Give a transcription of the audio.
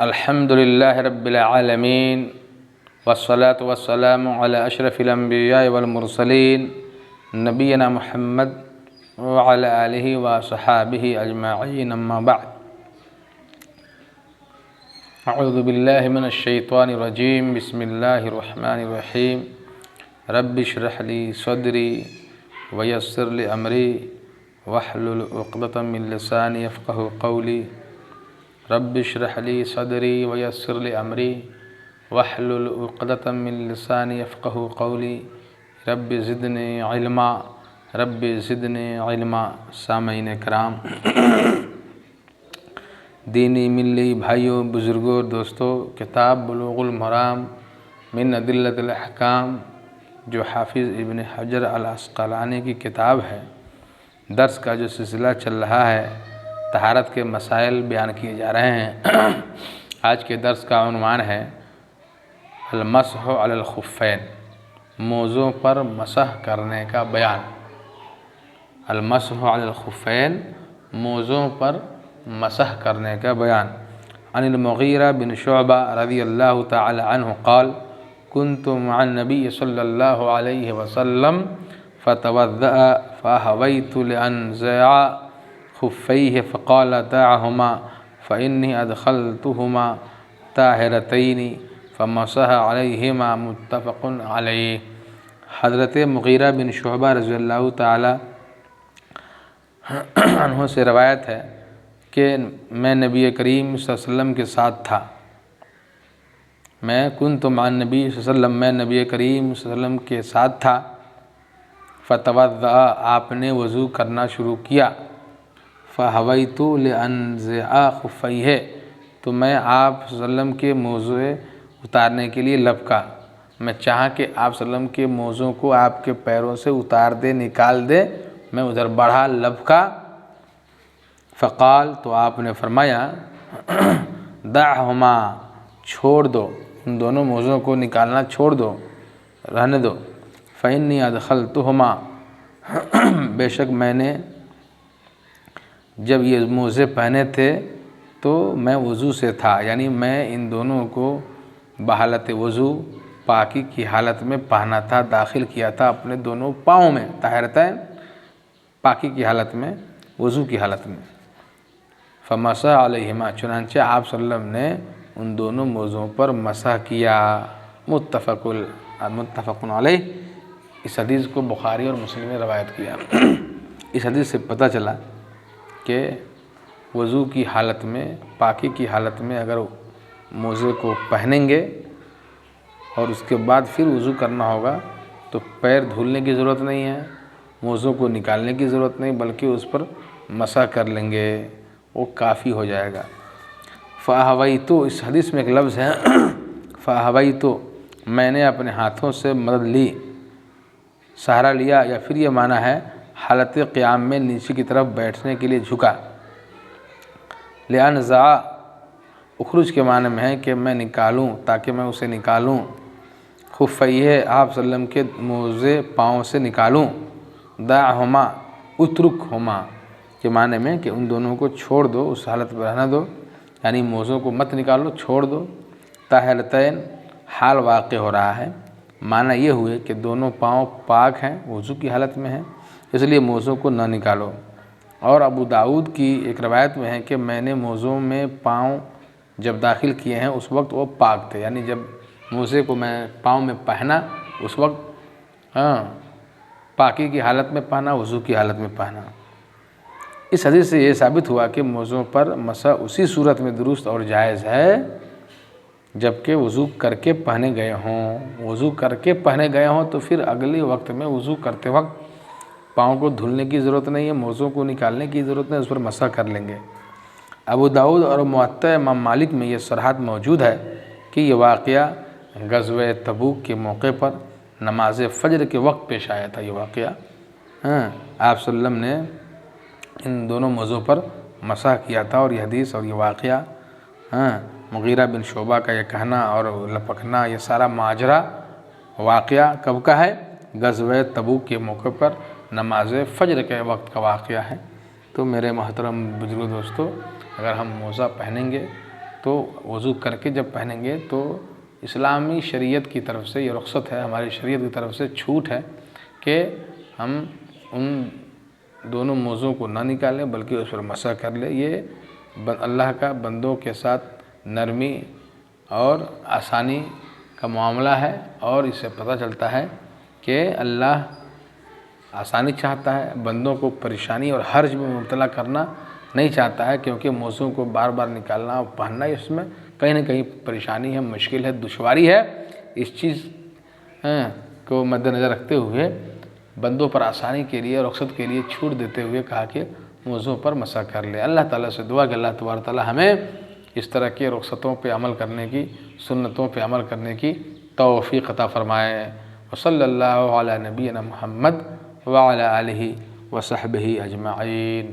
الحمد للہ رب العالمین والصلاة والسلام علی اشرف الانبیاء والمرسلین نبینا محمد وعلی آلہ وصحابہ اجمعین اما بعد اعوذ باللہ من الشیطان الرجیم بسم اللہ الرحمن الرحیم رب اشرح لی صدری ویسر لی امری واحلل عقدۃ من لسانی یفقہوا قولی رب اشرح لی صدری ویسر لی امری واحلل عقدۃ من لسانی یفقہوا قولی رب زدنی علما رب زدنی علما۔ سامعین کرام، دینی ملی بھائیوں، بزرگوں، دوستوں، کتاب بلوغ المرام من ادلۃ الاحکام جو حافظ ابن حجر العسقلانی کی کتاب ہے، درس کا جو سلسلہ چل رہا ہے، طہارت کے مسائل بیان کیے جا رہے ہیں۔ آج کے درس کا عنوان ہے المسح علی الخفین، موزوں پر مسح کرنے کا بیان۔ المسح علی الخفین، موزوں پر مسح کرنے کا بیان۔ عن المغیرہ بن شعبہ رضی اللہ تعالی عنہ قال كنت مع النبی صلی اللہ علیہ وسلم فتوضأ فأهويت لأنزع خفيه فقال دعهما فإني أدخلتهما طاهرتين فمسح عليهما متفق علیہ۔ حضرت مغیرہ بن شعبہ رضی اللہ تعالی عنہ سے روایت ہے کہ میں نبی کریم صلی اللہ علیہ وسلم کے ساتھ تھا۔ میں کنت مع النبی صلی اللہ علیہ وسلم، میں نبی کریم صلی اللہ علیہ وسلم کے ساتھ تھا۔ فتوضأ، آپ نے وضو کرنا شروع کیا۔ فہویت لانزع خفیہ، تو میں آپ صلی اللہ علیہ وسلم کے موزے اتارنے کے لیے لپکا۔ میں چاہا کہ آپ صلی اللہ علیہ وسلم کے موزوں کو آپ کے پیروں سے اتار دے، نکال دے۔ میں ادھر بڑھا، لپکا۔ فقال، تو آپ نے فرمایا دعہما، چھوڑ دو، ان دونوں موزوں کو نکالنا چھوڑ دو، رہنے دو۔ فإنی ادخلتہما، بے شک میں نے جب یہ موزے پہنے تھے تو میں وضو سے تھا، یعنی میں ان دونوں کو بحالت وضو، پاکی کی حالت میں پہنا تھا، داخل کیا تھا اپنے دونوں پاؤں میں، طاہرتین، پاکی کی حالت میں، وضو کی حالت میں۔ فمسح علیہما، چنانچہ آپ صلی اللہ علیہ وسلم نے ان دونوں موزوں پر مسح کیا۔ متفق علیہ۔ اس حدیث کو بخاری اور مسلم نے روایت کیا۔ اس حدیث سے پتہ چلا کہ وضو کی حالت میں، پاکی کی حالت میں اگر موزے کو پہنیں گے اور اس کے بعد پھر وضو کرنا ہوگا تو پیر دھلنے کی ضرورت نہیں ہے، موزوں کو نکالنے کی ضرورت نہیں، بلکہ اس پر مسح کر لیں گے، وہ کافی ہو جائے گا۔ فأہویت، اس حدیث میں ایک لفظ ہے فأہویت، میں نے اپنے ہاتھوں سے مدد لی، سہارا لیا، یا پھر یہ معنی ہے حالت قیام میں نیچے کی طرف بیٹھنے کے لیے جھکا۔ لانزع، اخرج کے معنی میں ہے کہ میں نکالوں، تاکہ میں اسے نکالوں۔ خفیہ، آپ صلی اللہ علیہ وسلم کے موزے پاؤں سے نکالوں۔ دعہما، اترکہما کے معنی میں کہ ان دونوں کو چھوڑ دو، اس حالت میں رہنا دو، یعنی موزوں کو مت نکالو، چھوڑ دو۔ طاہرتین، حال واقع ہو رہا ہے، معنی یہ ہوئے کہ دونوں پاؤں پاک ہیں، وضو کی حالت میں ہیں، اس لیے موزوں کو نہ نکالو۔ اور ابو داؤد کی ایک روایت میں ہے کہ میں نے موزوں میں پاؤں جب داخل کیے ہیں اس وقت وہ پاک تھے، یعنی جب موزے کو میں پاؤں میں پہنا اس وقت پاکی کی حالت میں پہنا، وضو کی حالت میں پہنا۔ اس حدیث سے یہ ثابت ہوا کہ موزوں پر مسح اسی صورت میں درست اور جائز ہے جبکہ وضو کر کے پہنے گئے ہوں۔ وضو کر کے پہنے گئے ہوں تو پھر اگلے وقت میں وضو کرتے وقت پاؤں کو دھلنے کی ضرورت نہیں ہے، موزوں کو نکالنے کی ضرورت نہیں، اس پر مسح کر لیں گے۔ ابو داؤد اور موطأ امام مالک میں یہ صراحت موجود ہے کہ یہ واقعہ غزوہ تبوک کے موقع پر نماز فجر کے وقت پیش آیا تھا۔ یہ واقعہ آپ صلی اللہ علیہ وسلم نے ان دونوں موزوں پر مسح کیا تھا، اور یہ حدیث اور یہ واقعہ مغیرہ بن شعبہ کا یہ کہنا اور لپکنا، یہ سارا ماجرا واقعہ کب کا ہے؟ غزوہ تبوک کے موقع پر نماز فجر کے وقت کا واقعہ ہے۔ تو میرے محترم بزرگ دوستو، اگر ہم موزہ پہنیں گے تو وضو کر کے جب پہنیں گے تو اسلامی شریعت کی طرف سے یہ رخصت ہے، ہماری شریعت کی طرف سے چھوٹ ہے کہ ہم ان دونوں موزوں کو نہ نکالیں بلکہ اس پر مسح کر لیں۔ یہ اللہ کا بندوں کے ساتھ نرمی اور آسانی کا معاملہ ہے، اور اس سے پتہ چلتا ہے کہ اللہ آسانی چاہتا ہے، بندوں کو پریشانی اور حرج میں مبتلا کرنا نہیں چاہتا ہے، کیونکہ موزوں کو بار بار نکالنا اور پہننا اس میں کہیں نہ کہیں پریشانی ہے، مشکل ہے، دشواری ہے۔ اس چیز کو مد نظر رکھتے ہوئے بندوں پر آسانی کے لیے، رخصت کے لیے چھوٹ دیتے ہوئے کہا کہ موضوع پر مسح کر لے۔ اللہ تعالیٰ سے دعا کہ اللہ تبارک تعالیٰ ہمیں اس طرح کے رخصتوں پہ عمل کرنے کی، سنتوں پہ عمل کرنے کی توفیق عطا فرمائے۔ وصلی اللہ علی نبینا محمد وعلی آلہ وصحبہ اجمعین۔